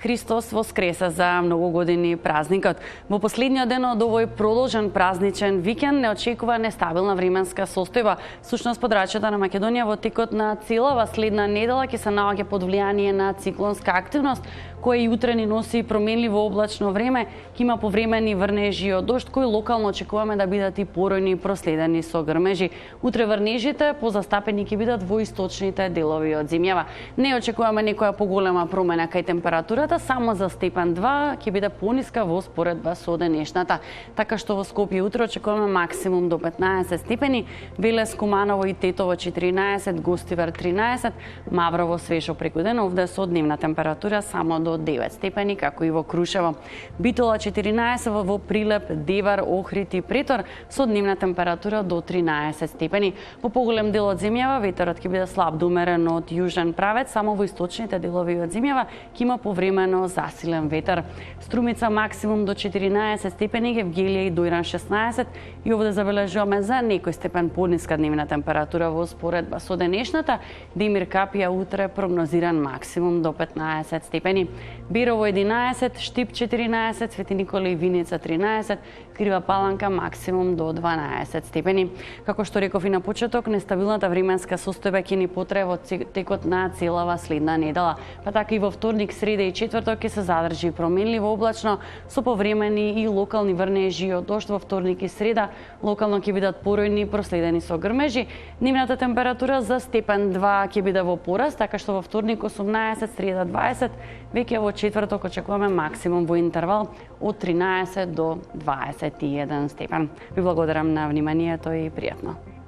Христос воскреса за многу години празникот. Во последниот ден од овој продолжен празничен викенд не очекува нестабилна временска состојба. Всушност подрачјата на Македонија во текот на целава следна недела ќе се наоѓа под влијание на циклонска активност, која и утре ни носи променливо облачно време, ќе има повремени врнежи од дожд, кои локално очекуваме да бидат и поројни проследени со грмежи. Утре врнежите позастапени ќе бидат во источните делови од земјава. Не очекуваме некоја поголема промена кај температурата, само за степен 2 ќе биде пониска во споредба со денешната. Така што во Скопје утре очекуваме максимум до 15 степени, Велес, Куманово и Тетово 14, Гостивар 13, Маврово свежо преку ден, овде со дневна температура само до 9 степени, како и во Крушево. Битола 14, во Прилеп, Девар, Охрид и Претор со дневна температура до 13 степени. Во поголем дел од земјава ветерот ќе биде слаб до умерен од јужен правец, само во источните делови од земјава ќе има повремено засилен ветер. Струмица максимум до 14 степени, Гевгелија и Дојран 16 и овде забележуваме за некој степен пониска дневна температура во споредба со денешната. Демир Капија утре прогнозиран максимум до 15 степени. Берово 11, Штип 14, Свети Никола и Виница 13, Крива Паланка максимум до 12 степени. Како што реков и на почеток, нестабилната временска состојба ќе ни потрае во текот на целава следна недела. Па така и во вторник, среда и четврток ќе се задржи променливо облачно со повремени и локални врнежи од дожд. Во вторник и среда локално ќе бидат поројни проследени со грмежи. Дневната температура за степен 2 ќе биде во пораст, така што во вторник 18, среда 20, веќе во четврток очекуваме максимум во интервал од 13 до 21 степен. Ви благодарам на вниманието и пријатно.